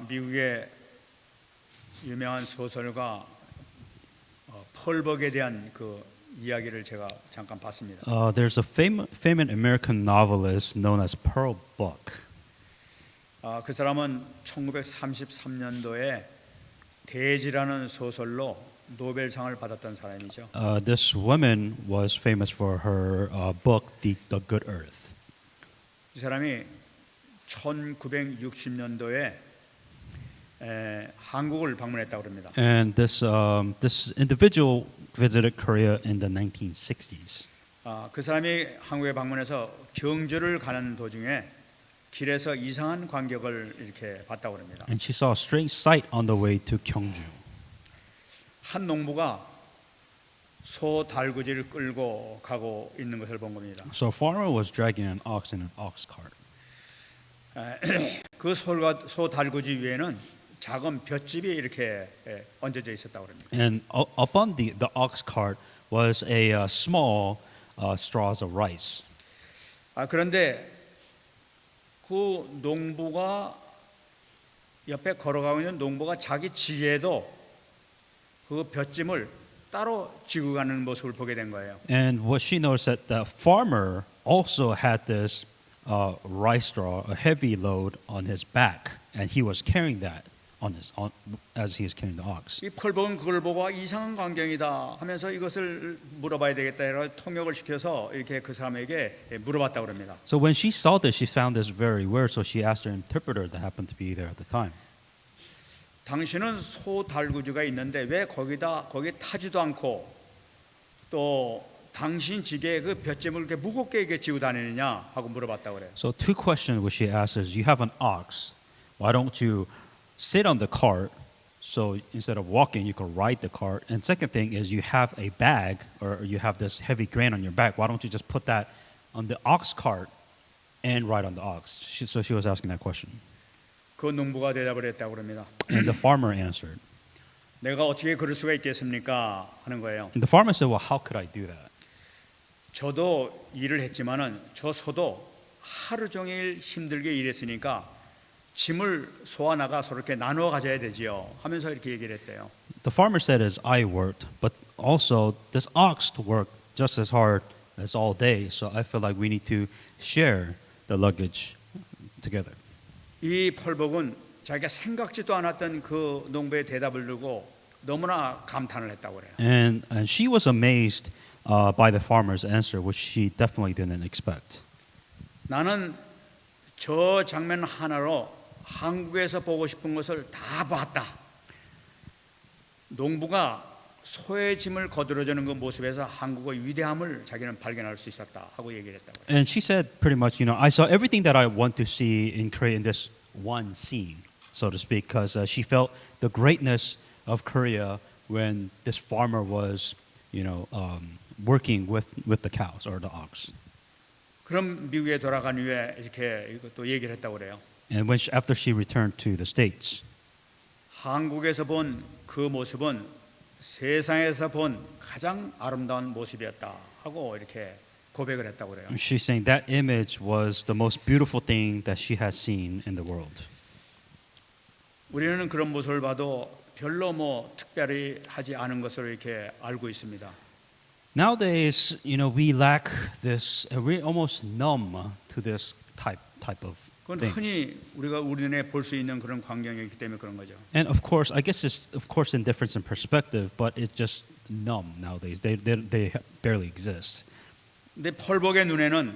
미국의 유명한 소설가 펄벅에 대한 그 이야기를 제가 잠깐 봤습니다. There's a famous American novelist known as Pearl Buck. 그 사람은 1933년도에 대지라는 소설로 노벨상을 받았던 사람이죠. This woman was famous for her book, The Good Earth. 이 사람이 1960년도에 한국을 방문했다고 합니다. And this individual visited Korea in the 1960s. 그 사람이 한국에 방문해서 경주를 가는 도중에 길에서 이상한 광경을 이렇게 봤다고 합니다. And she saw a strange sight on the way to Gyeongju. 한 농부가 소 달구지를 끌고 가고 있는 것을 본 겁니다. So a farmer was dragging an ox in an ox cart. 그 소 달구지 위에는 작은 볏짚이 이렇게 얹어져 있었다고 합니다. And up on the ox cart was a small straws of rice. 그런데 그 농부가 옆에 걸어가고 있는 농부가 자기 지게도 그 볏짚을 따로 쥐고 가는 모습을 보게 된 거예요. And what she noticed that the farmer also had this rice straw, a heavy load on his back, and he was carrying that as he is carrying the ox. 이 펄벅은 그걸 보고 이상한 광경이다 하면서 이것을 물어봐야 되겠다 해서 통역을 시켜서 이렇게 그 사람에게 물어봤다고 합니다. So when she saw this, she found this very weird. So she asked her interpreter that happened to be there at the time. 당신은 소 달구지가 있는데 왜 거기 타지도 않고 또 당신 지게에 그 볏짚을 이렇게 무겁게 이렇게 지고 다니느냐 하고 물어봤다고 그래요. So two questions which she asked is, you have an ox, why don't you sit on the cart? So instead of walking, you could ride the cart. And second thing is, you have a bag or you have this heavy grain on your back. Why don't you just put that on the ox cart and ride on the ox? So she was asking that question. 그 농부가 대답을 했다고 합니다. And the farmer answered. 내가 어떻게 그럴 수가 있겠습니까? 하는 거예요. And the farmer said, well, how could I do that? 저도 일을 했지만은 저 소도 하루 종일 힘들게 일했으니까 짐을 소와 나가 서로 이렇게 나누어 가져야 되지요. 하면서 이렇게 얘기를 했대요. The farmer said, as I worked, but also this ox worked just as hard as all day. So I feel like we need to share the luggage together. 이 펄벅은 자기가 생각지도 않았던 그 농부의 대답을 두고 너무나 감탄을 했다고 그래요. And she was amazed by the farmer's answer, which she definitely didn't expect. 나는 저 장면 하나로 한국에서 보고 싶은 것을 다 봤다. 농부가 소의 짐을 거들어주는 그 모습에서 한국의 위대함을 자기는 발견할 수 있었다 하고 얘기를 했다고. And she said pretty much, I saw everything that I want to see in Korea in this one scene, so to speak, because she felt the greatness of Korea when this farmer was, working with the cows or the ox. 그럼 미국에 돌아간 후에 이렇게 또 얘기를 했다고 그래요. And after she returned to the States, 한국에서 본 그 모습은 세상에서 본 가장 아름다운 모습이었다 하고 이렇게 고백을 했다고 그래요. she's saying that image was the most beautiful thing that she has seen in the world. 우리는 그런 모습을 봐도 별로 특별히 하지 않은 것으로 이렇게 알고 있습니다. Nowadays, we lack this. We're almost numb to this type of 그건 things. 흔히 우리가 우리 눈에 볼 수 있는 그런 광경이기 때문에 그런 거죠. And of course, I guess it's of course in difference in perspective, but it's just numb nowadays. They barely exist. 근데 펄벅의 눈에는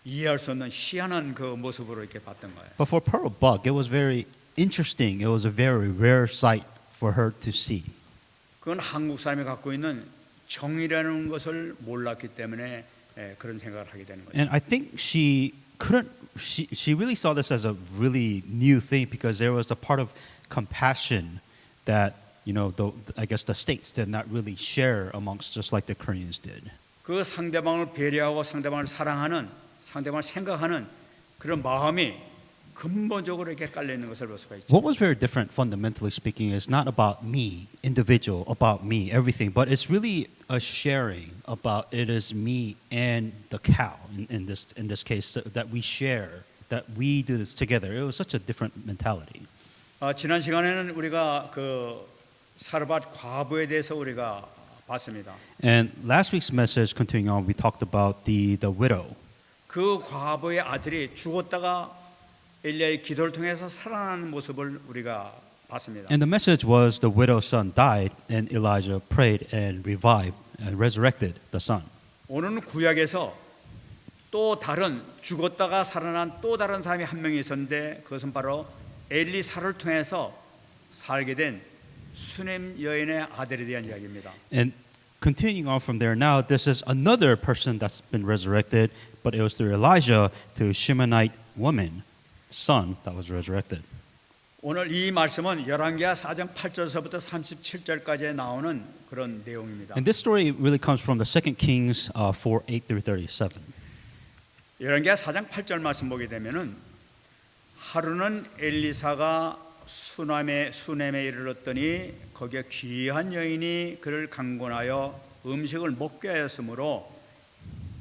이해할 수 없는 희한한 그 모습으로 이렇게 봤던 거예요. But for Pearl Buck, it was very interesting. It was a very rare sight for her to see. 그건 한국 사람이 갖고 있는 정이라는 것을 몰랐기 때문에 그런 생각을 하게 되는 거죠. And I think she really saw this as a really new thing because there was a part of compassion that I guess the states did not really share amongst just like the Koreans did. 그 상대방을 배려하고 상대방을 사랑하는 상대방을 생각하는 그런 마음이 근본적으로 이렇게 깔려 있는 것을 볼 수가 있죠. What was very different, fundamentally speaking, is not about me, individual, about me, everything, but it's really a sharing about it is me and the cow in this case that we share, that we do this together. It was such a different mentality. 지난 시간에는 우리가 그 사르밧 과부에 대해서 우리가 봤습니다. And last week's message, continuing on, we talked about the widow. 그 과부의 아들이 죽었다가 엘리야의 기도를 통해서 살아나는 모습을 우리가 봤습니다. And the message was the widow's son died, and Elijah prayed and revived and resurrected the son. 오늘은 구약에서 또 다른 죽었다가 살아난 또 다른 사람이 한 명이 있었는데 그것은 바로 엘리사를 통해서 살게 된 수넴 여인의 아들에 대한 이야기입니다. And continuing on from there now, this is another person that's been resurrected, but it was through Elijah to Shemonite woman, son that was resurrected. 오늘 이 말씀은 열왕기하 4장 8절서부터 37절까지 나오는 그런 내용입니다. And this story really comes from the 2 Kings 4, 8 through 37. 열왕기하 4장 8절 말씀 보게 되면은 하루는 엘리사가 수넴에 이르렀더니 거기에 귀한 여인이 그를 강권하여 음식을 먹게 하였으므로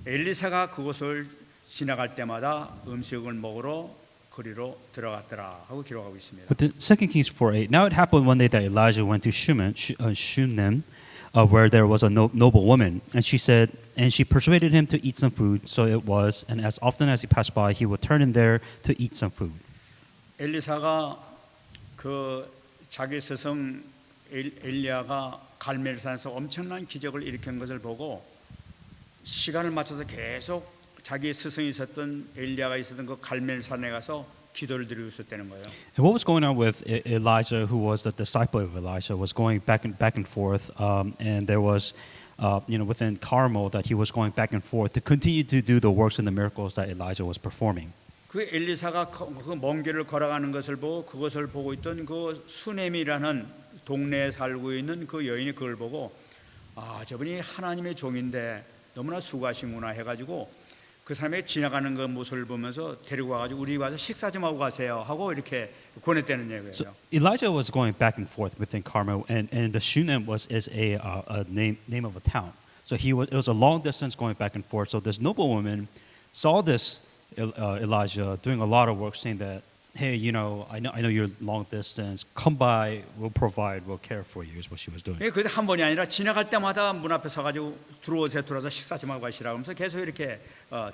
엘리사가 그곳을 지나갈 때마다 음식을 먹으러 거리로 들어갔더라 하고 기록하고 있습니다. But the 2 Kings 4:8. Now it happened one day that Elijah went to Shunem, where there was a noble woman, and she persuaded him to eat some food. So it was, and as often as he passed by, he would turn in there to eat some food. 엘리사가 그 자기 스승 엘리야가 갈멜산에서 엄청난 기적을 일으킨 것을 보고 시간을 맞춰서 계속 자기 스승이 있었던 엘리야가 있었던 그 갈멜산에 가서 기도를 드리고 있었다는 거예요. And what was going on with Elijah, who was the disciple of Elisha, was going back and forth, and there was, within Carmel that he was going back and forth to continue to do the works and the miracles that Elijah was performing. 그 엘리사가 그 먼 길을 걸어가는 것을 보고 그것을 보고 있던 그 수넴이라는 동네에 살고 있는 그 여인이 그걸 보고 저분이 하나님의 종인데 너무나 수고하시구나 해가지고 그 사람이 지나가는 그 모습을 보면서 데리고 와가지고 우리 와서 식사 좀 하고 가세요 하고 이렇게 권했다는 얘기예요. So Elijah was going back and forth within Carmel, and the Shunem is a name of a town. So it was a long distance going back and forth. So this noble woman saw this Elijah doing a lot of work, saying that, hey, I know you're long distance. Come by, we'll provide, we'll care for you. Is what she was doing. 그게 한 번이 아니라 지나갈 때마다 문 앞에 서가지고 들어와서 식사 좀 하고 가시라 하면서 계속 이렇게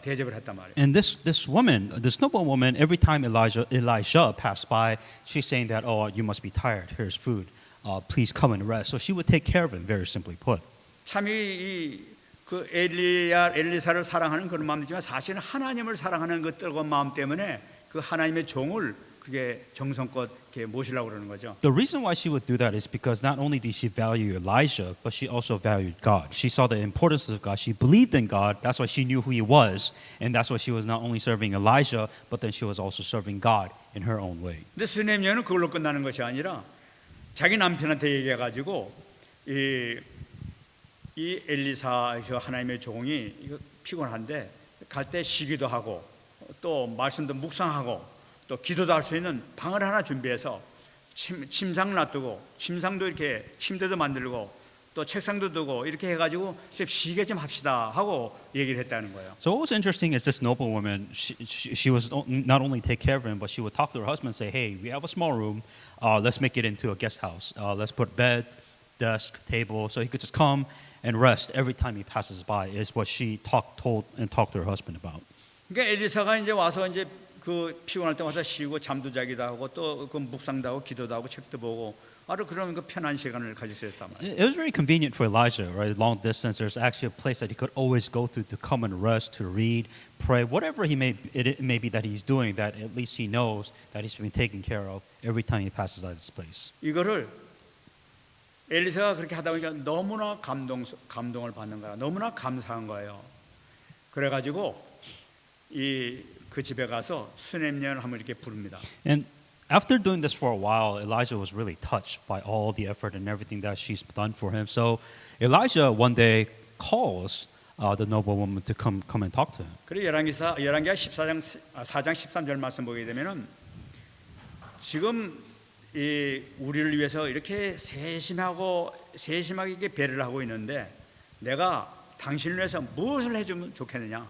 대접을 했단 말이에요. And this woman, this noble woman, every time Elisha passed by, she's saying that, oh, you must be tired. Here's food. Please come and rest. So she would take care of him, very simply put. 참이 그 엘리사를 사랑하는 그런 마음이지만 사실은 하나님을 사랑하는 그 뜨거운 마음 때문에 그 하나님의 종을 그게 정성껏 이렇게 모시려고 그러는 거죠. The reason why she would do that is because not only did she value Elijah, but she also valued God. She saw the importance of God. She believed in God. That's why she knew who He was, and that's why she was not only serving Elijah, but then she was also serving God in her own way. 근데 수넴 여인은 그걸로 끝나는 것이 아니라 자기 남편한테 얘기해가지고 이 엘리사 하나님의 종이 이거 피곤한데 갈 때 쉬기도 하고 또 말씀도 묵상하고 또 기도도 할 수 있는 방을 하나 준비해서 침상 놔두고 침상도 이렇게 침대도 만들고 또 책상도 두고 이렇게 해가지고 좀 쉬게 좀 합시다 하고 얘기를 했다는 거예요. So what was interesting is this noble woman, she was not only take care of him, but she would talk to her husband and say, hey, we have a small room, let's make it into a guest house. Let's put bed, desk, table, so he could just come and rest every time he passes by is what she talked to her husband about. 그러니까 엘리사가 이제 와서 이제 그 피곤할 때 와서 쉬고 잠도 자기도 하고 또 그 묵상도 하고 기도도 하고 책도 보고 아주 그런 그 편한 시간을 가질 수 있단 말이에요. It was very convenient for Elijah, right? Long distance, there's actually a place that he could always go to come and rest, to read, pray, whatever it may be that he's doing, that at least he knows that he's been taken care of every time he passes by this place. 이거를 엘리사가 그렇게 하다 보니까 너무나 감동을 받는 거야. 너무나 감사한 거예요. 그래가지고 그 집에 가서 수넴 여인을 한번 이렇게 부릅니다. And after doing this for a while, Elijah was really touched by all the effort and everything that she's done for him. So Elijah one day calls the noble woman to come and talk to him. 그리고 열왕기하 4장 13절 말씀 보게 되면은 지금 우리를 위해서 이렇게 세심하게 이렇게 배려를 하고 있는데 내가 당신을 위해서 무엇을 해주면 좋겠느냐?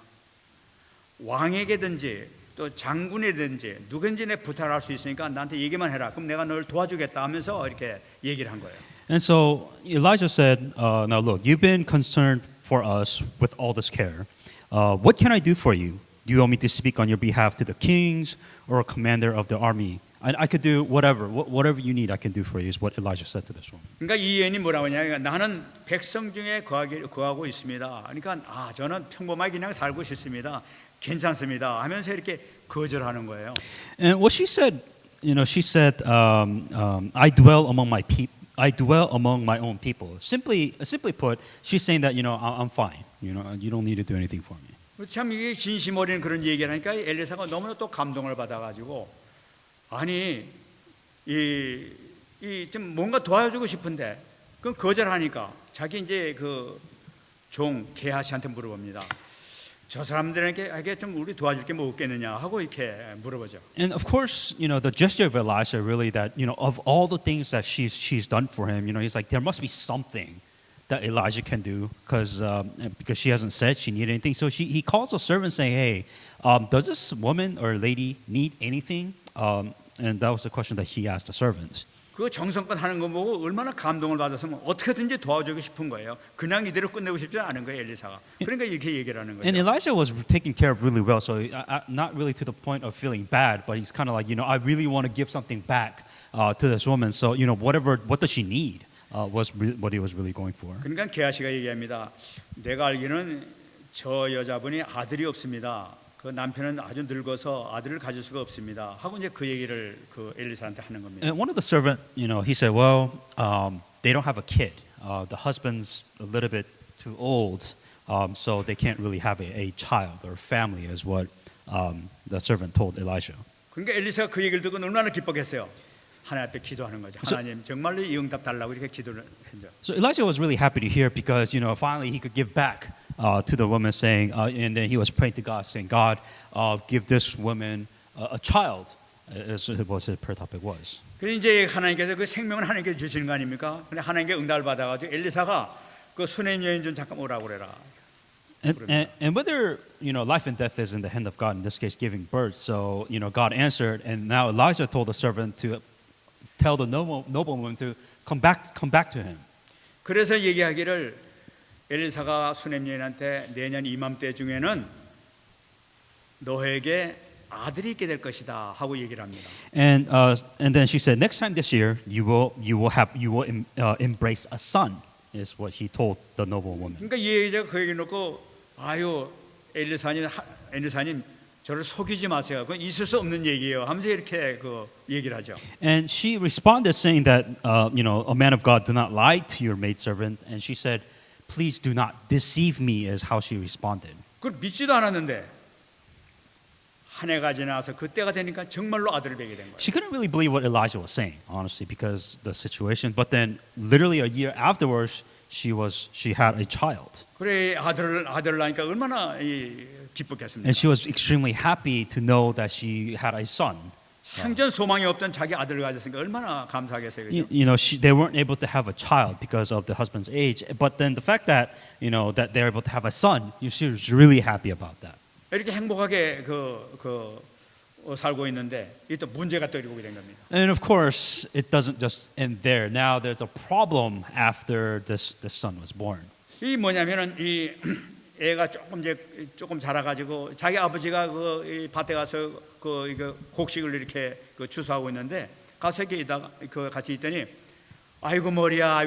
왕에게든지 또 또 장군이든지 누구든지 내 부탁을 할 수 있으니까 나한테 얘기만 해라. 그럼 내가 널 도와주겠다 하면서 이렇게 얘기를 한 거예요. And so Elijah said, now look, you've been concerned for us with all this care. What can I do for you? Do you want me to speak on your behalf to the kings or commander of the army? I could do whatever you need I can do for you is what Elijah said to this woman. 그러니까 이 여인이 뭐라고 하냐면 나는 백성 중에 거하고 있습니다. 그러니까 저는 평범하게 그냥 살고 싶습니다. 괜찮습니다. 하면서 이렇게 거절하는 거예요. And what she said, she said, I dwell among my people. I dwell among my own people. Simply put, she's saying that I'm fine. You don't need to do anything for me. 참 이게 진심 어린 그런 얘기를 하니까 엘리사가 너무나 또 감동을 받아가지고 아니 좀 뭔가 도와주고 싶은데 그건 거절하니까 자기 이제 그 종 게하시한테 물어봅니다. 저 사람들에게 좀 우리 도와줄 게 뭐 없겠느냐 하고 이렇게 물어보죠. And of course, the gesture of Elisha really that of all the things that she's done for him, he's like there must be something that Elijah can do because she hasn't said she needed anything. So he calls a servant saying, "Hey, does this woman or lady need anything?" And that was the question that he asked the servants. 그 정성껏 하는 거 보고 얼마나 감동을 받았으면 어떻게든지 도와주고 싶은 거예요. 그냥 이대로 끝내고 싶지 않은 거예요, 엘리사가. 그러니까 이렇게 얘기를 하는 거죠. And Elijah was taken care of really well, so not really to the point of feeling bad, but he's kind of like, I really want to give something back to this woman. So, what does she need was what he was really going for. 그러니까 게하시가 얘기합니다. 내가 알기는 저 여자분이 아들이 없습니다. 그 남편은 아주 늙어서 아들을 가질 수가 없습니다. 하고 이제 그 얘기를 그 엘리사한테 하는 겁니다. And one of the servant, he said, well, they don't have a kid. The husband's a little bit too old, so they can't really have a child or family, is what the servant told Elijah. 그러니까 엘리사가 그 얘기를 듣고 얼마나 기뻤겠어요. 하나님 앞에 기도하는 거죠. 하나님 정말로 이 응답 달라고 이렇게 기도를 했죠. So Elijah was really happy to hear because finally he could give back to the woman, saying, and then he was praying to God, saying, God, give this woman a child, as what his prayer topic was. 그래서 이제 하나님께서 그 생명을 하나님께 주시는 거 아닙니까? 근데 하나님께 응답을 받아가지고 엘리사가 그 수넴 여인 좀 잠깐 오라고 그래라. And whether life and death is in the hand of God, in this case giving birth, so God answered, and now Elijah told the servant to tell the noblewoman to come back to him. 그래서 얘기하기를 엘리사가 수넴 여인한테 내년 이맘때 중에는 너에게 아들이 있게 될 것이다 하고 얘기를 합니다. And then she said, next time this year you will embrace a son, is what he told the noblewoman. 그러니까 이 여자가 그 얘기 놓고 아유 엘리사님 저를 속이지 마세요. 그건 있을 수 없는 얘기예요. 하면서 이렇게 그 얘기를 하죠. And she responded saying that a man of God do not lie to your maidservant, and she said, please do not deceive me, is how she responded. 그걸 믿지도 않았는데 한 해가 지나서 그때가 되니까 정말로 아들을 베게 된 거예요. She couldn't really believe what Elijah was saying, honestly, because the situation. But then, literally a year afterwards, she had a child, 그래 아들을 낳으니까 얼마나 기뻤겠습니까? and she was extremely happy to know that she had a son. 생전 소망이 없던 자기 아들을 가졌으니까 얼마나 감사하겠어요. 그죠? They weren't able to have a child because of the husband's age. But then the fact that that they're able to have a son, she was really happy about that. 이렇게 행복하게 살고 있는데 이 또 문제가 또 일어나게 된 겁니다. And of course, it doesn't just end there. Now there's a problem after this son was born. 이 뭐냐면은 이 애가 조금 자라가지고 자기 아버지가 이 밭에 가서 이거 곡식을 이렇게 추수하고 있는데 가서 이렇게 같이 있더니 아이고 머리야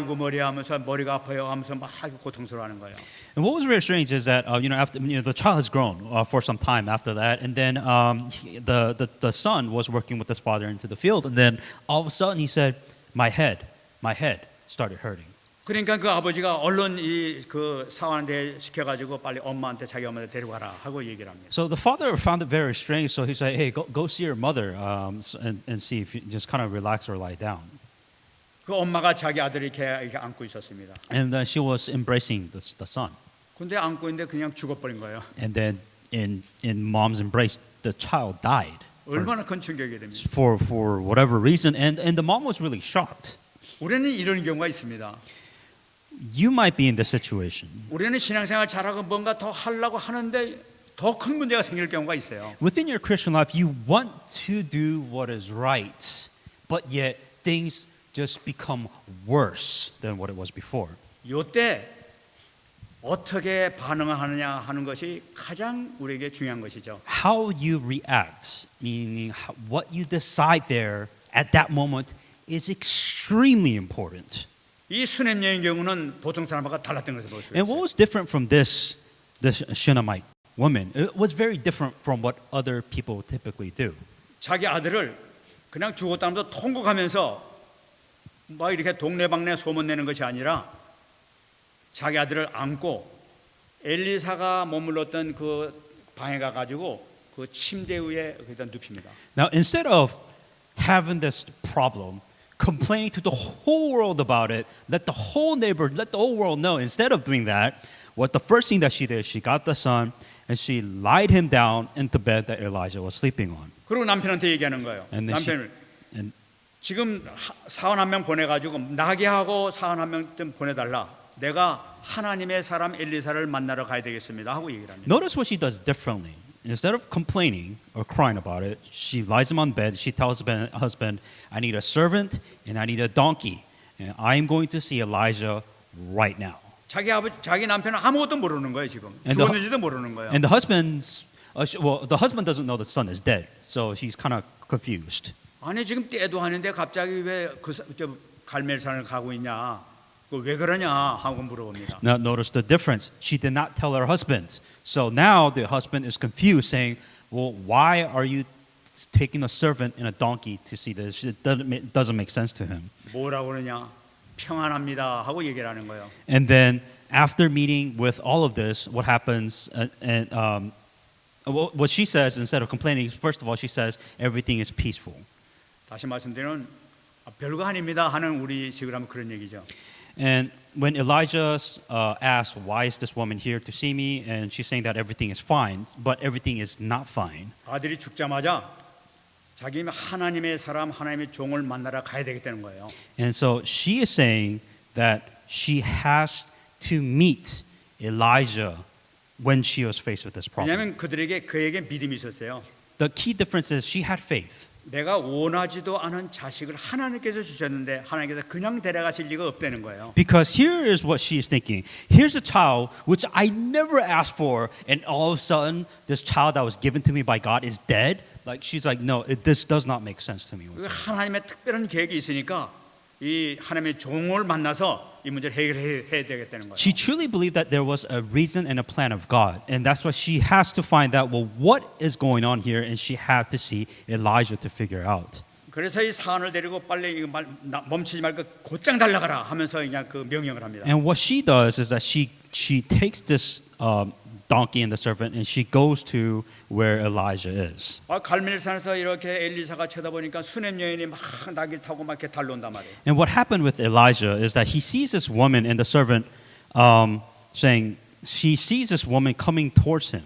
하면서 머리가 아파요 하면서 막 고통스러워하는 거예요. And what was very strange is that after the child has grown for some time after that, and then the son was working with his father into the field, and then all of a sudden he said, my head started hurting. 그러니까 그 아버지가 얼른 그 사원한테 시켜가지고 빨리 자기 엄마한테 데려가라 하고 얘기를 합니다. So the father found it very strange. So he said, "Hey, go see your mother and see if you just kind of relax or lie down." 그 엄마가 자기 아들을 이렇게 안고 있었습니다. And then she was embracing the son. 근데 안고 있는데 그냥 죽어버린 거예요. And then in mom's embrace, the child died. 얼마나 큰 충격이 됩니다. For whatever reason, and the mom was really shocked. 우리는 이런 경우가 있습니다. You might be in this situation. 우리는 신앙생활 잘하고 뭔가 더 하려고 하는데 더 큰 문제가 생길 경우가 있어요. Within your Christian life, you want to do what is right, but yet things just become worse than what it was before. 이때 어떻게 반응하느냐 하는 것이 가장 우리에게 중요한 것이죠. How you react, meaning what you decide there at that moment, is extremely important. 이 수냄녀의 경우는 보통 사람과 달랐던 것을 볼 수 And what 있어요. was different from this Shunammite woman? It was very different from what other people typically do. 자기 아들을 그냥 죽었다면서 통곡하면서 막 이렇게 동네방네 소문내는 것이 아니라 자기 아들을 안고 엘리사가 머물렀던 그 방에 가가지고 그 침대 위에 거기다 눕힙니다. Now, instead of having this problem, complaining to the whole world about it, let the whole world know, instead of doing that, what the first thing that she did, she got the son and she lied him down into bed that Elijah was sleeping on. 그리고 남편한테 얘기하는 거예요. And then 남편을 and 지금 사원 한 명 보내가지고 나게하고 사원 한 명 좀 보내달라. 내가 하나님의 사람 엘리사를 만나러 가야 되겠습니다 하고 얘기를 합니다. notice what she does differently. Instead of complaining or crying about it, she lies him on bed. She tells her husband, I need a servant and I need a donkey. And I'm going to see Elijah right now. 자기 남편은 아무것도 모르는 거예요 지금. And the- 죽었는지도 모르는 거예요. And the the husband doesn't know the son is dead. So she's kind of confused. 아니 지금 때도 아닌데 갑자기 왜 그 갈멜산을 가고 있냐? 왜 그러냐 하고 물어봅니다. Now notice the difference. She did not tell her husband. So now the husband is confused, saying, well, why are you taking a servant and a donkey to see this? It doesn't make sense to him. 뭐라고 그러냐? 평안합니다 하고 얘기를 하는 거예요. And then after meeting with all of this, what happens? What she says, instead of complaining, first of all, she says everything is peaceful. 다시 말씀드리면 별거 아닙니다 하는 우리식으로 하면 그런 얘기죠. And when Elijah asked, why is this woman here to see me? And she's saying that everything is fine, but everything is not fine. 아들이 죽자마자 자기 하나님의 사람, 하나님의 종을 만나러 가야 되겠다는 거예요. And so she is saying that she has to meet Elijah when she was faced with this problem. 왜냐하면 그에게 믿음이 있었어요. The key difference is she had faith. 내가 원하지도 않은 자식을 하나님께서 주셨는데 하나님께서 그냥 데려가실 리가 없다는 거예요. Because here is what she is thinking. Here's a child which I never asked for, and all of a sudden, this child that was given to me by God is dead. Like she's like, no, this does not make sense to me. 하나님의 특별한 계획이 있으니까 이 하나님의 종을 만나서 이 문제를 해결해야 되겠다는 거예요. She truly believed that there was a reason and a plan of God, and that's why she has to find out, well, what is going on here, and she had to see Elijah to figure out. 그래서 이 사안을 데리고 빨리 이거 멈추지 말고 곧장 달려가라 하면서 그냥 그 명령을 합니다. And what she does is that she takes this donkey and the servant, and she goes to where Elijah is. 갈멜산에서 이렇게 엘리사가 쳐다보니까 수냄 여인이 막 나귀를 타고 막 이렇게 달려온단 말이에요. And what happened with Elijah is that he sees this woman and the servant saying, she sees this woman coming towards him.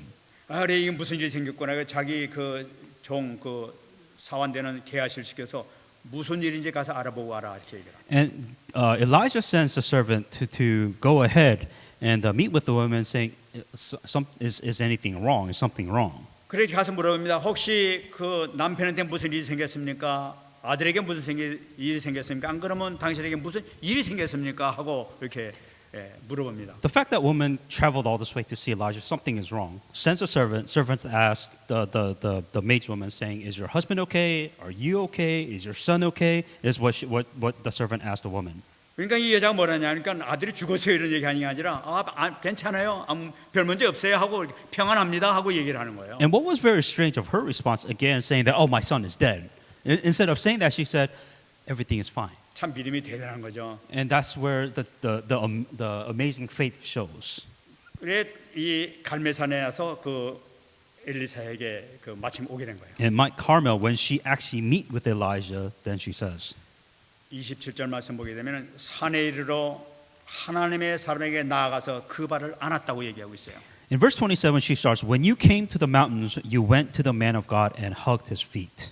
그래 이게 무슨 일이 생겼구나. 자기 그 종 그 사환되는 계하실 시켜서 무슨 일인지 가서 알아보고 와라 이렇게 얘기를. And Elijah sends the servant to go ahead and meet with the woman, saying, is anything wrong? Is something wrong? 그래 가서 물어봅니다. 혹시 그 남편한테 무슨 일이 생겼습니까? 아들에게 무슨 일이 생겼습니까? 안 그러면 당신에게 무슨 일이 생겼습니까? 하고 이렇게 물어봅니다. The fact that woman traveled all this way to see Elijah, something is wrong. Sends a servant. Servants asked the maid's woman, saying, "Is your husband okay? Are you okay? Is your son okay?" Is what the servant asked the woman. 그러니까 이 여자가 뭐라냐? 그러니까 아들이 죽었어요 이런 얘기하는 게 아니라 괜찮아요, 별 문제 없어요 하고 평안합니다 하고 얘기를 하는 거예요. And what was very strange of her response, again saying that, "Oh, my son is dead," instead of saying that, she said, "Everything is fine." 참 믿음이 대단한 거죠. And that's where the amazing faith shows. 그래 이 갈멜산에 와서 그 엘리사에게 그 마침 오게 된 거예요. And Mount Carmel, when she actually meet with Elijah, then she says, 27절 말씀 보게 되면 산에 이르러 하나님의 사람에게 나아가서 그 발을 안았다고 얘기하고 있어요. in verse 27, she starts, "When you came to the mountains, you went to the man of God and hugged his feet."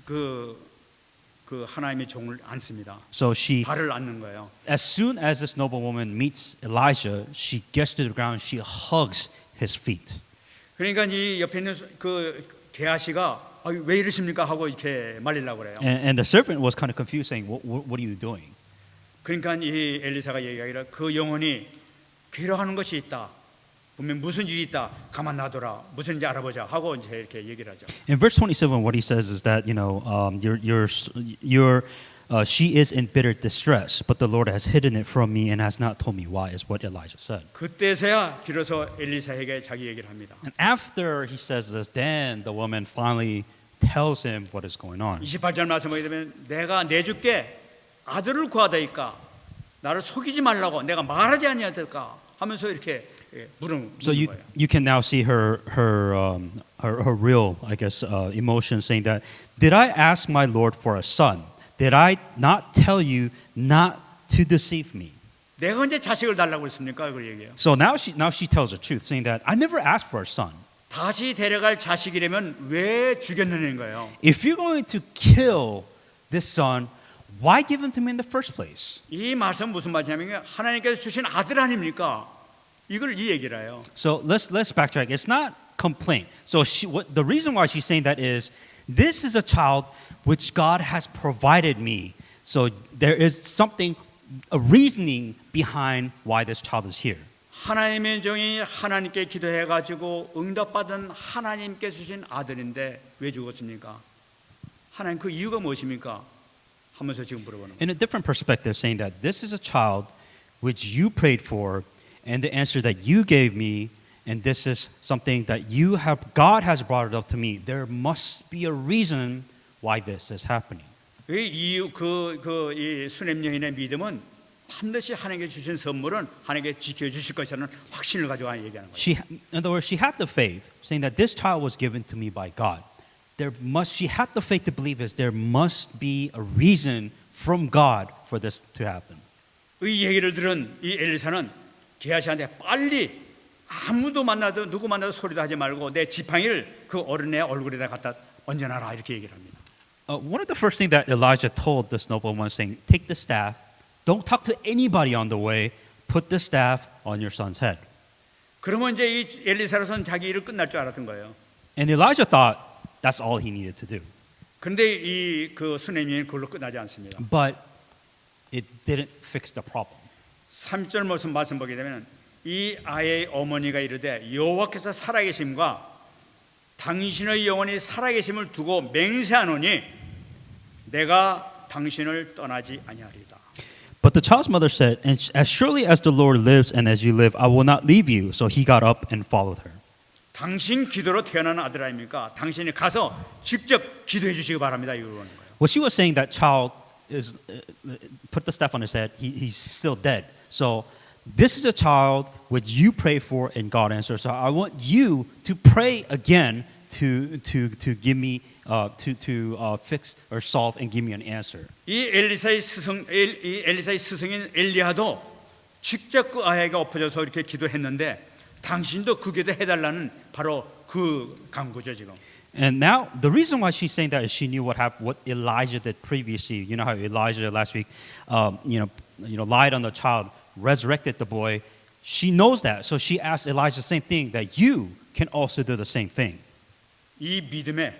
그 하나님의 종을 안습니다. So she, 발을 안는 거예요. as soon as this noblewoman meets Elijah, she gets to the ground, she hugs his feet. 그러니까 이 옆에 있는 그 게하시가 왜 이러십니까 하고 이렇게 말리려고 그래요. And the servant was kind of confused, saying, what are you doing? 그러니까 이 엘리사가 얘기하기를 그 영혼이 괴로워하는 것이 있다. 분명 무슨 일이 있다. 가만 놔둬라. 무슨 일인지 알아보자 하고 이제 이렇게 얘기를 하죠. In verse 27, what he says is that she is in bitter distress, but the Lord has hidden it from me and has not told me why, is what Elijah said. 그때서야 비로소 엘리사에게 자기 얘기를 합니다. And after he says this, then the woman finally tells him what is going on. 28절 말씀 보게 되면 내가 내주께 아들을 구하다니까 나를 속이지 말라고 내가 말하지 아니하될까 하면서 이렇게 물은 So 거예요. you can now see her real, I guess, emotion, saying that, did I ask my Lord for a son? Did I not tell you not to deceive me? 내가 언제 자식을 달라고 했습니까? 그걸 얘기해요. So now she tells the truth, saying that I never asked for a son. 다시 데려갈 자식이라면 왜 죽였느냐는 거예요. If you're going to kill this son, why give him to me in the first place? 이 말씀 무슨 말이냐면 하나님께서 주신 아들 아닙니까? 이걸 이 얘기를 해요. So let's backtrack. It's not complaint. So the reason why she's saying that is, this is a child which God has provided me. So there is something, a reasoning behind why this child is here. 하나님의 종이 하나님께 기도해가지고 응답받은 하나님께 주신 아들인데 왜 죽었습니까? 하나님 그 이유가 무엇입니까? 하면서 지금 물어보는 거예요. In a different perspective, saying that this is a child which you prayed for, and the answer that you gave me, and this is something that God has brought it up to me. There must be a reason why this is happening. 이 수냄 여인의 믿음은 반드시 하나님께 주신 선물은 하나님께 지켜주실 것이라는 확신을 가지고 얘기하는 거예요. In other words, she had the faith, saying that this child was given to me by God. She had the faith to believe this. There must be a reason from God for this to happen. 이 얘기를 들은 이 엘리사는 게하시한테 빨리 누구 만나도 소리도 하지 말고 내 지팡이를 그 어린애 얼굴에다 갖다 얹어놔라 이렇게 얘기를 합니다. One of the first things that Elijah told this nobleman was saying, take the staff, don't talk to anybody on the way, put the staff on your son's head. 그러면 이제 이 엘리사로서는 자기 일을 끝날 줄 알았던 거예요. And Elijah thought that's all he needed to do. 그런데 이 그 수냄이 그걸로 끝나지 않습니다. But it didn't fix the problem. 3절 말씀 보게 되면 이 아이의 어머니가 이르되 여호와께서 살아계심과 당신의 영혼이 살아계심을 두고 맹세하노니 내가 당신을 떠나지 아니하리다. But the child's mother said, and as surely as the Lord lives and as you live, I will not leave you. So he got up and followed her. 당신 기도로 태어난 아들 아닙니까? 당신이 가서 직접 기도해 주시기 바랍니다. 이러는 거예요. Well, she was saying that child is put the staff on his head. He's still dead. So this is a child which you pray for and God answers. So I want you to pray again to give me to fix or solve and give me an answer. 이 엘리사의 스승인 엘리야도 직접 그 아이가 엎어져서 이렇게 기도했는데 당신도 그 기도 해달라는 바로 그 강구죠 지금. And now the reason why she's saying that is she knew what Elijah did previously. You know how Elijah last week, lied on the child, resurrected the boy. She knows that, so she asked Elijah the same thing, that you can also do the same thing. 이 믿음에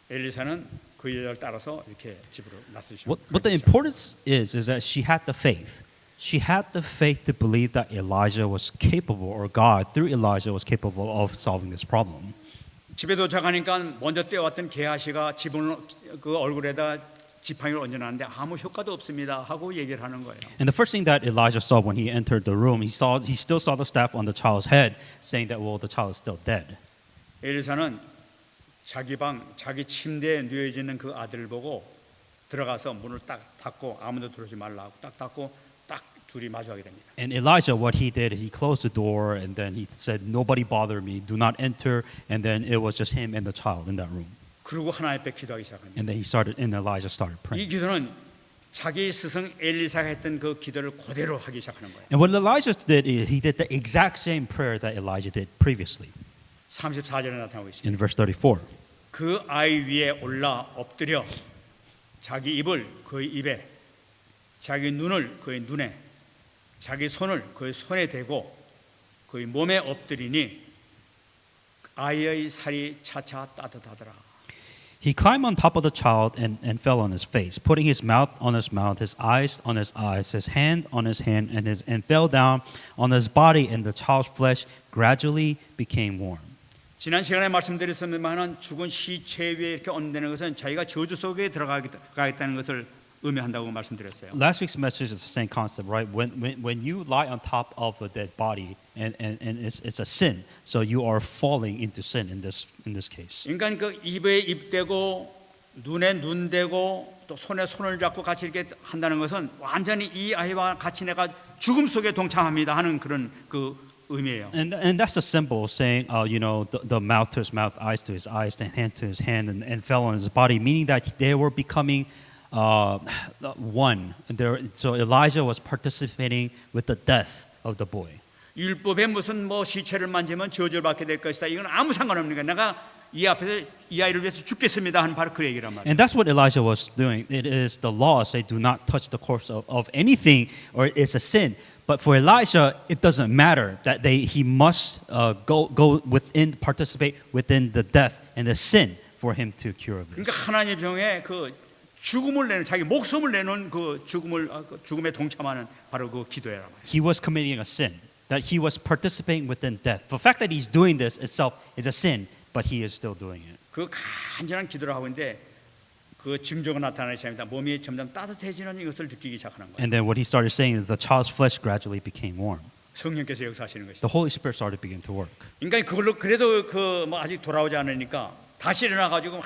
엘리사는 그 여자를 따라서 이렇게 집으로 나서시고. What the importance is that she had the faith. She had the faith to believe that Elijah was capable, or God through Elijah was capable of solving this problem. 집에 도착하니까 먼저 떼어왔던 게하시가 지붕을 그 얼굴에다 지팡이를 얹어놨는데 아무 효과도 없습니다 하고 얘기를 하는 거예요. And the first thing that Elijah saw when he entered the room, he still saw the staff on the child's head, saying that the child is still dead. 엘리사는 자기 침대에 누워져 있는 그 아들을 보고 들어가서 문을 딱 닫고 아무도 들어오지 말라고 딱 닫고 딱 둘이 마주하게 됩니다. And Elijah, what he did, he closed the door and then he said, "Nobody bother me, do not enter." And then it was just him and the child in that room. 그리고 하나님 앞에 기도하기 시작합니다. And then Elijah started 이 praying. 기도는 자기 스승 엘리사가 했던 그 기도를 그대로 하기 시작하는 거예요. And what Elijah did is he did the exact same prayer that Elijah did previously. 34절에 나타나고 있습니다. In verse 34. 그 아이 위에 올라 엎드려 자기 입을 그의 입에, 자기 눈을 그의 눈에, 자기 손을 그의 손에 대고 그의 몸에 엎드리니 아이의 살이 차차 따뜻하더라. He climbed on top of the child and fell on his face, putting his mouth on his mouth, his eyes on his eyes, his hand on his hand, and fell down on his body, and the child's flesh gradually became warm. 지난 시간에 말씀드렸습니다만 죽은 시체 위에 이렇게 얹는 것은 자기가 저주 속에 들어가겠다는 것을 의미한다고 말씀드렸어요. Last week's message is the same concept, right? When you lie on top of a dead body, and it's a sin, so you are falling into sin in this case. 그러니까 그 입에 입 대고 눈에 눈 대고 또 손에 손을 잡고 같이 이렇게 한다는 것은 완전히 이 아이와 같이 내가 죽음 속에 동참합니다 하는 그런 그 의미예요. And that's the symbol saying, the mouth to his mouth, eyes to his eyes, the hand to his hand, and fell on his body, meaning that they were becoming one. So Elijah was participating with the death of the boy. 율법에 무슨 뭐 시체를 만지면 저주를 받게 될 것이다. 이건 아무 상관없는 거야. 내가 이 앞에서 이 아이를 위해서 죽겠습니다 하는 바로 그 얘기란 말이야. And that's what Elijah was doing. It is the law say do not touch the corpse of anything or it's a sin. But for Elijah, it doesn't matter that he must go within, participate within the death and the sin for him to cure this. 그러니까 하나님 종의 그 죽음을 내는 자기 목숨을 내는 그 죽음에 동참하는 바로 그 기도예란 말이야. He was committing a sin. That he was participating within death. The fact that he's doing this itself is a sin, but he is still doing it. 그 간절한 기도를 하고 있는데 그 징조가 나타나기 시작합니다. 몸이 점점 따뜻해지는 이것을 느끼기 시작하는 거예요. And then what he started saying is the child's flesh gradually became warm. 성령께서 역사하시는 것이죠. The Holy Spirit started beginning to work. 인간이 그걸로 그래도 그 뭐 아직 돌아오지 않으니까 다시 일어나 가지고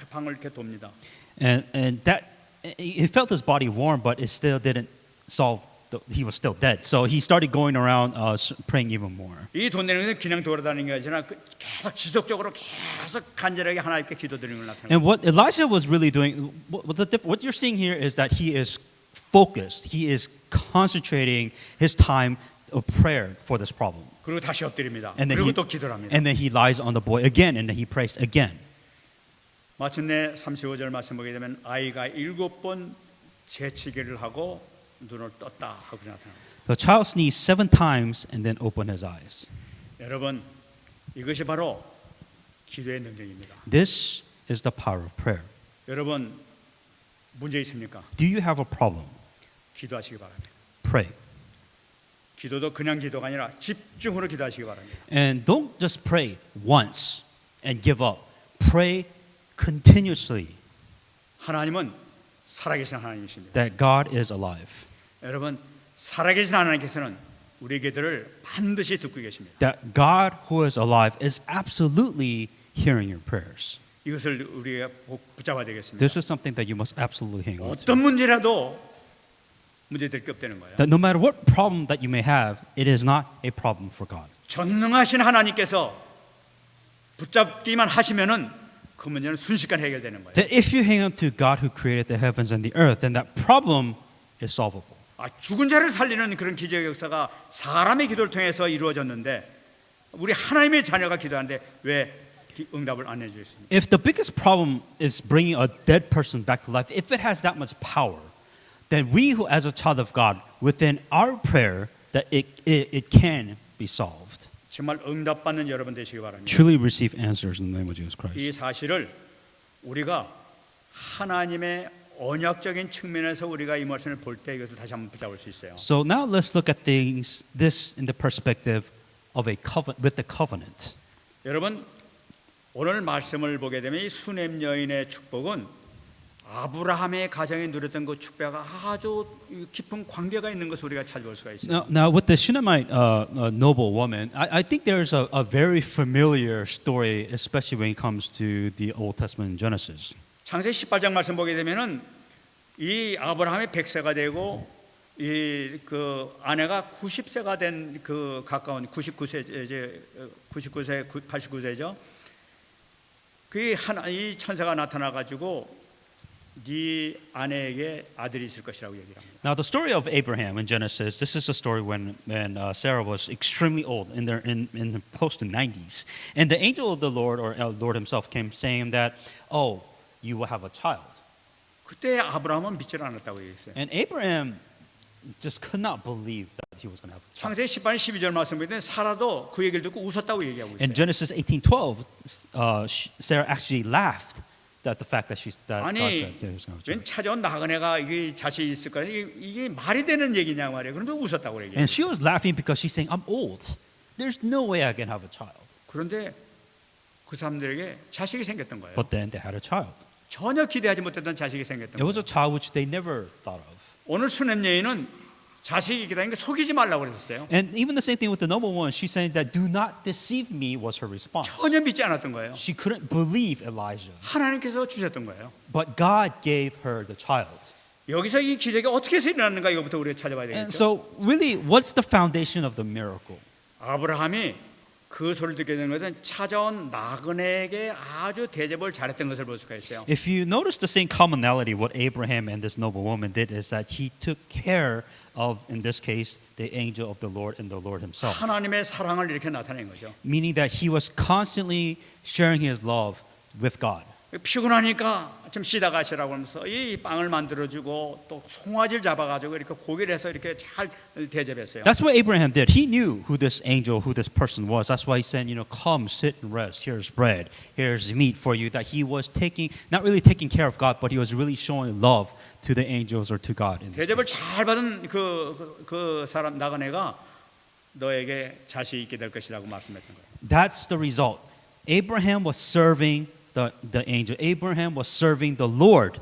방을 이렇게 돕니다. And that he felt his body warm, but it still didn't solve. He was still dead. So he started going around praying even more. 이 돈 내는 것은 그냥 돌아다니는 게 아니라 계속 지속적으로 계속 간절하게 하나님께 기도드리는 걸 나타내는 거예요. And what Elijah was really doing, what you're seeing here is that he is focused. He is concentrating his time of prayer for this problem. 그리고 다시 엎드립니다. And then 그리고 he, 또 기도를 합니다. and then he lies on the boy again, and then he prays again. 마침내 35절 말씀 보게 되면 아이가 7번 재치기를 하고 눈을 떴다 하고 나타납니다. The child sneezed 7 times and then opened his eyes. 여러분, 이것이 바로 기도의 능력입니다. This is the power of prayer. 여러분, 문제 있습니까? Do you have a problem? 기도하시기 바랍니다. Pray. 기도도 그냥 기도가 아니라 집중으로 기도하시기 바랍니다. And don't just pray once and give up. Pray continuously 하나님은 살아계신 하나님이십니다. that God is alive. 여러분, 살아계신 하나님께서는 우리 기도를 반드시 듣고 계십니다. That God who is alive is absolutely hearing your prayers. 이것을 우리가 붙잡아야 되겠습니다. This is something that you must absolutely hang on to. 어떤 문제라도 문제될 게 없다는 거예요. That no matter what problem that you may have, it is not a problem for God. 전능하신 하나님께서 붙잡기만 하시면은 그 문제는 순식간에 해결되는 거예요. That if you hang on to God who created the heavens and the earth, then that problem is solvable. 죽은 자를 살리는 그런 기적의 역사가 사람의 기도를 통해서 이루어졌는데 우리 하나님의 자녀가 기도하는데 왜 응답을 안 해주셨습니까? If the biggest problem is bringing a dead person back to life, if it has that much power, then we who as a child of God, within our prayer, that it can be solved. 정말 응답받는 여러분 되시기 바랍니다. Truly receive answers in the name of Jesus Christ. 이 사실을 우리가 하나님의 언약적인 측면에서 우리가 이 말씀을 볼 때 이것을 다시 한번 붙잡을 수 있어요. So now let's look at this in the perspective of a with the covenant. 여러분, 오늘 말씀을 보게 되면 이 수넴 여인의 축복은 아브라함의 가정에 누렸던 그 축복과 아주 깊은 관계가 있는 것을 우리가 찾아볼 수가 있어요. Now with the Shunammite noble woman, I think there's a very familiar story, especially when it comes to the Old Testament in Genesis. 창세기 18장 말씀 보게 되면은 이 아브라함이 100세가 되고 이 그 아내가 90세가 된 그 가까운 99세 이제 99세 89세죠. 그 하나 이 천사가 나타나 가지고 네 아내에게 아들이 있을 것이라고 얘기를 합니다. Now the story of Abraham in Genesis, this is a story when Sarah was extremely old, in close to 90s, and the angel of the Lord or Lord Himself came saying that, oh, you will have a child. 그때 아브라함은 믿질 않았다고 얘기했어요. And Abraham just could not believe that he was going to have a child. 창세기 10장 12절 말씀 보면 사라도 그 얘기를 듣고 웃었다고 얘기하고 In 있어요. Genesis 18:12, Sarah actually laughed at the fact that God 아니, said there was going to have a 웬 child. 찾아온 나그네가 이게 자식이 있을 거야? 이게 말이 되는 얘기냐 말이에요. 그런데 웃었다고 얘기해요. And she was laughing because she's saying, I'm old. There's no way I can have a child. 그런데 그 사람들에게 자식이 생겼던 거예요. But then they had a child. 전혀 기대하지 못했던 자식이 생겼던 It was 거예요. a child which they never thought of. 오늘 수냄 여인은 자식이 있다는 게 속이지 말라고 그랬었어요. And even the same thing with the noble woman, she's saying that do not deceive me was her response. 전혀 믿지 않았던 거예요. She couldn't believe Elijah. 하나님께서 주셨던 거예요. But God gave her the child. 여기서 이 기적이 어떻게 해서 일어났는가 이거부터 우리가 찾아봐야 And 되겠죠. so really, what's the foundation of the miracle? 아브라함이 그 소리를 듣게 된 것은 찾아온 나그네에게 아주 대접을 잘했던 것을 볼 수가 있어요. If you notice the same commonality, what Abraham and this noble woman did is that he took care of, in this case, the angel of the Lord and the Lord himself. 하나님의 사랑을 이렇게 나타낸 거죠. Meaning that he was constantly sharing his love with God. 피곤하니까 좀 쉬다 가시라고 하면서 이 빵을 만들어주고 또 송아지를 잡아가지고 이렇게 고기를 해서 이렇게 잘 대접했어요. That's what Abraham did. He knew who this angel, who this person was. That's why he said, come, sit and rest. Here's bread. Here's meat for you. That he was not really taking care of God, but he was really showing love to the angels or to God. in this 대접을 case. 잘 받은 그 사람 나그네가 너에게 자식이 있게 될 것이라고 말씀했던 거예요. That's the result. Abraham was serving the angel. Abraham was serving the Lord.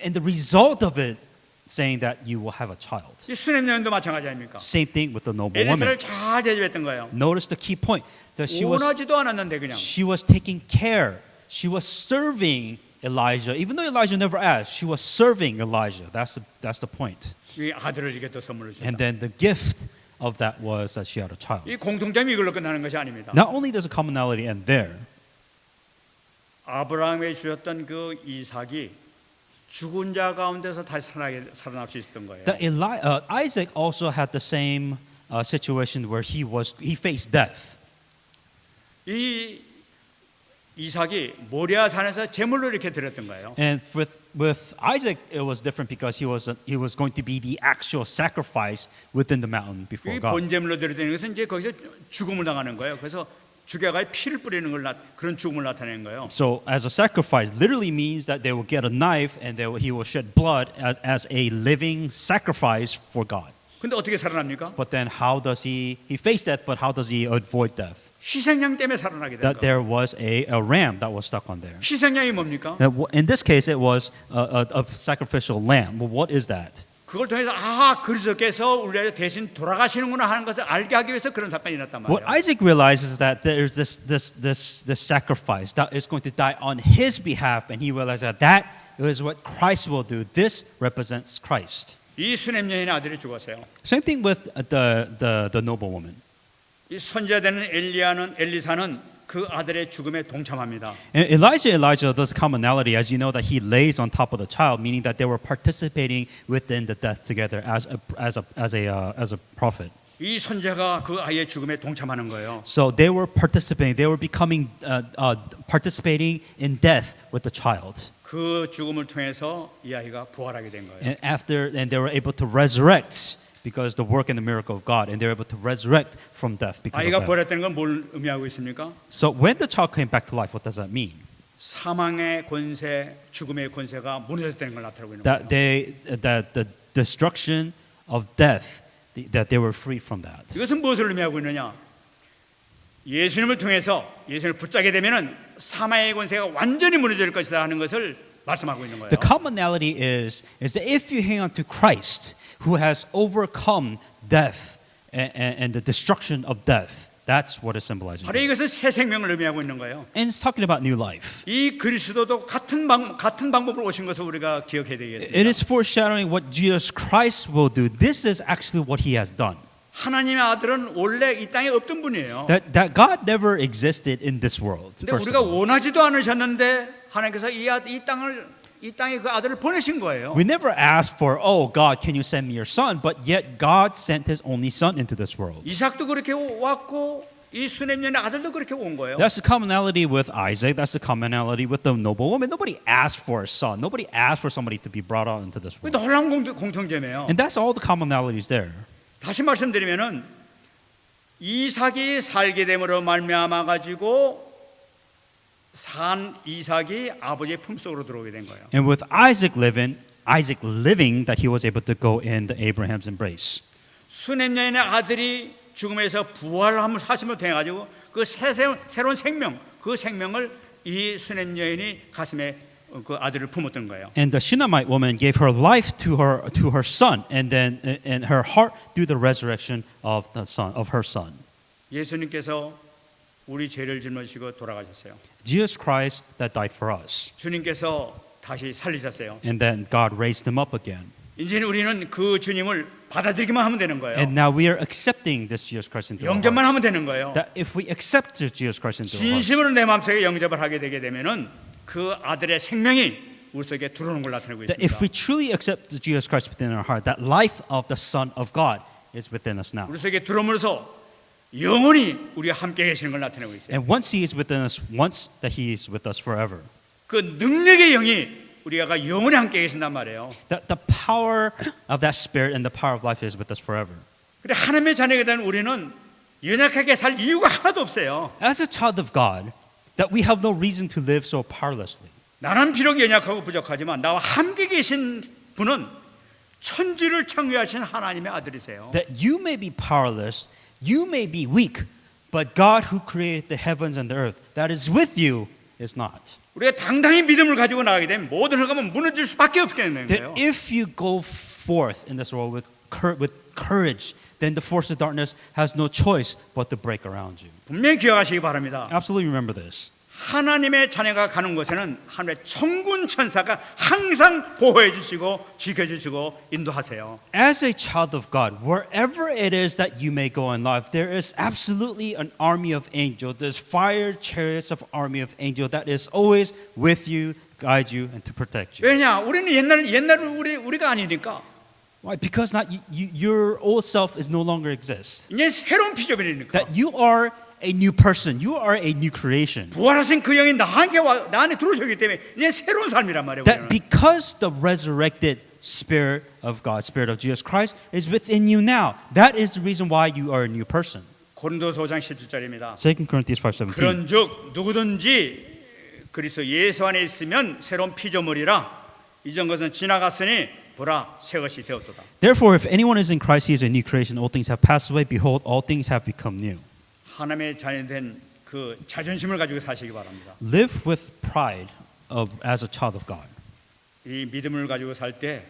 And the result of it, saying that you will have a child. 이 수냄 여인도 마찬가지 아닙니까? Same thing with the noble woman. 엘리사를 잘 대접했던 거예요. Notice the key point. That 원하지도 않았는데 그냥 she was taking care. She was serving Elijah. Even though Elijah never asked, she was serving Elijah. That's the point. 이 아들을 이게 또 선물을 And 줬다. then the gift of that was that she had a child. 이 공통점이 이걸로 끝나는 것이 아닙니다. Not only does a commonality end there, 아브라함에 주셨던 그 이삭이 죽은 자 가운데서 다시 살아날 수 있었던 거예요. that Isaac also had the same situation where he faced death. 이 이삭이 모리아 산에서 제물로 이렇게 드렸던 거예요. And with Isaac, it was different because he was going to be the actual sacrifice within the mountain before 이 God. 본제물로 드렸다는 것은 이제 거기서 죽음을 당하는 거예요. 그래서 죽여가 피를 뿌리는 걸 그런 죽음을 나타내는 거예요. So as a sacrifice literally means that they will get a knife and he will shed blood as a living sacrifice for God. 근데 어떻게 살아납니까? But then how does he faced death, but how does he avoid death? 희생양 때문에 살아나게 된 That 거예요. there was a ram that was stuck on there. 희생양이 뭡니까? In this case, it was a sacrificial lamb. Well, what is that? 그걸 통해서 그리스도께서 우리를 대신 돌아가시는구나 하는 것을 알게 하기 위해서 그런 사건이 일어났단 What 말이에요. Isaac realizes that there's this sacrifice that is going to die on his behalf, and he realizes that is what Christ will do. This represents Christ. 이 수냄 여인의 아들이 죽었어요. Same thing with the noble woman. 이 선지자되는 엘리사는 그 아들의 죽음에 동참합니다. And Elijah does commonality, as you know, that he lays on top of the child, meaning that they were participating within the death together as a prophet. 이 선지자가 그 아이의 죽음에 동참하는 거예요. So they were participating. They were becoming participating in death with the child. 그 죽음을 통해서 이 아이가 부활하게 된 거예요. And they were able to resurrect because the work and the miracle of God, and they were able to resurrect from death because 아이가 of that. 부활했다는 건 뭘 의미하고 있습니까? So when the child came back to life, what does that mean? 사망의 권세, 죽음의 권세가 무너졌다는 걸 나타내고 있는 That 거예요. that the destruction of death, that they were free from that. 이것은 무엇을 의미하고 있느냐? 예수님을 통해서 예수님을 붙잡게 되면은 사망의 권세가 완전히 무너질 것이다 하는 것을 말씀하고 있는 거예요. The commonality is that if you hang on to Christ, who has overcome death and the destruction of death, that's what it's symbolizing. 바로 이것은 새 생명을 의미하고 있는 거예요. And it's talking about new life. 이 그리스도도 같은 방법으로 오신 것을 우리가 기억해야 되겠습니다. It is foreshadowing what Jesus Christ will do. This is actually what he has done. 하나님의 아들은 원래 이 땅에 없던 분이에요. That God never existed in this world. 근데 first 우리가 of all. 원하지도 않으셨는데 하나님께서 이 땅에 그 아들을 보내신 거예요. We never asked for, oh God, can you send me your son? But yet God sent his only son into this world. 이삭도 그렇게 왔고 이 수냄년의 아들도 그렇게 온 거예요. That's the commonality with Isaac. That's the commonality with the noble woman. Nobody asked for a son. Nobody asked for somebody to be brought out into this 그 world. 놀라운 공통점이에요. And that's all the commonalities there. 다시 말씀드리면은 이삭이 살게 됨으로 말미암아 가지고 산 이삭이 아버지의 품속으로 들어오게 된 거예요. And with Isaac living, that he was able to go in the Abraham's embrace. 수냄년의 아들이 죽음에서 부활함을 하심을 통해 가지고 그 새로운 생명, 그 생명을 이 수냄년이 가슴에 그 아들을 품었던 거예요. And the Shunammite woman gave her life to her son, and then in her heart through the resurrection of her son. 예수님께서 우리 죄를 짊어지시고 돌아가셨어요. Jesus Christ that died for us, 주님께서 다시 살리셨어요. and then God raised him up again. 이제 우리는 그 주님을 받아들이기만 하면 되는 거예요. And now we are accepting this Jesus Christ into our 영접만 hearts. 하면 되는 거예요. That if we accept this Jesus Christ into our hearts, 진심으로 내 마음속에 영접을 하게 되게 되면은 그 아들의 생명이 우리 속에 들어오는 걸 나타내고 that if we 있습니다. truly accept the Jesus Christ within our heart, that life of the Son of God is within us now. 우리 속에 들어오면서 영원히 우리와 함께 계시는 걸 나타내고 있어요. And once He is within us, once that He is with us forever. 그 능력의 영이 우리가 영원히 함께 계신단 말이에요. That the power of that Spirit and the power of life is with us forever. 그래 하나님의 자녀가 된 우리는 연약하게 살 이유가 하나도 없어요. As a child of God, that we have no reason to live so powerlessly. 나는 비록 연약하고 부족하지만 나와 함께 계신 분은 천지를 창조하신 하나님의 아들이세요. That you may be powerless, you may be weak, but God who created the heavens and the earth, that is with you, is not. 우리가 당당히 믿음을 가지고 나가게 되면 모든 흑암은 무너질 수밖에 없게 되는 That 거예요. if you go forth in this world with courage, then the force of darkness has no choice but to break around you. 분명히 기억하시기 바랍니다. Absolutely remember this. 하나님의 자녀가 가는 곳에는 하나님의 천군 천사가 항상 보호해 주시고 지켜 주시고 인도하세요. As a child of God, wherever it is that you may go in life, there is absolutely an army of angels. There's fire chariots of army of angels that is always with you, guide you, and to protect you. 왜냐? 우리는 옛날 우리가 아니니까. Why? Because your old self is no longer exists. 이제 새로운 피조물이니까. That you are a new person. You are a new creation. 부활하신 그 영이 나 안에 들어오셨기 때문에 이제 새로운 삶이란 말이에요. That 우리는. because the resurrected Spirit of God, Spirit of Jesus Christ, is within you now. That is the reason why you are a new person. 고린도서 5장 17절입니다. 2 Corinthians 5:17. 그런즉 누구든지 그리스도 예수 안에 있으면 새로운 피조물이라 이전 것은 지나갔으니 보라 새 것이 되었도다. Therefore, if anyone is in Christ, he is a new creation. All things have passed away. Behold, all things have become new. 하나님의 자녀된 그 자존심을 가지고 사시기 바랍니다. Live with pride as a child of God. 이 믿음을 가지고 살 때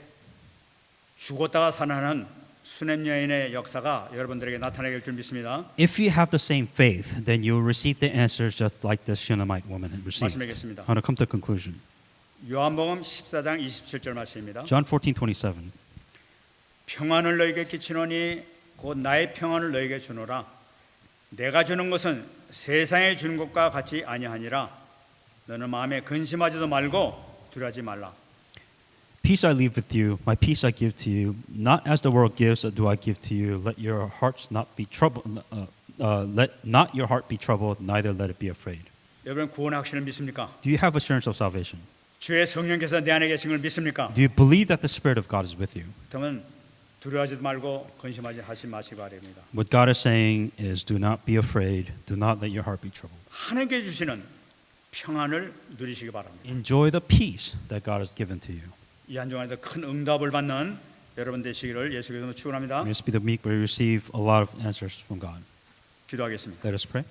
죽었다가 살아나는 수냄 여인의 역사가 여러분들에게 나타나길 줄 믿습니다. If you have the same faith, then you will receive the answers just like this Shunammite woman had received. 말씀하겠습니다. I want to come to a conclusion. 요한복음 14장 27절 말씀입니다. John 14:27. 평안을 너에게 끼치노니 곧 나의 평안을 너에게 주노라. 내가 주는 것은 세상에 주는 것과 같이 아니하니라. 너는 마음에 근심하지도 말고 두려워하지 말라. Peace I leave with you, my peace I give to you. Not as the world gives, do I give to you. Let your hearts not be troubled. Let not your heart be troubled, neither let it be afraid. 여러분 구원의 확신을 믿습니까? Do you have assurance of salvation? 주의 성령께서 내 안에 계신 걸 믿습니까? Do you believe that the Spirit of God is with you? 그러면 두려워하지 말고 근심하지 마시기 바랍니다. What God is saying is, do not be afraid. Do not let your heart be troubled. 하나님께 주시는 평안을 누리시기 바랍니다. Enjoy the peace that God has given to you. 이 한 주간에도 큰 응답을 받는 여러분 되시기를 예수 그리스도로 축원합니다. May us be the meek where we receive a lot of answers from God. 기도하겠습니다. Let us pray.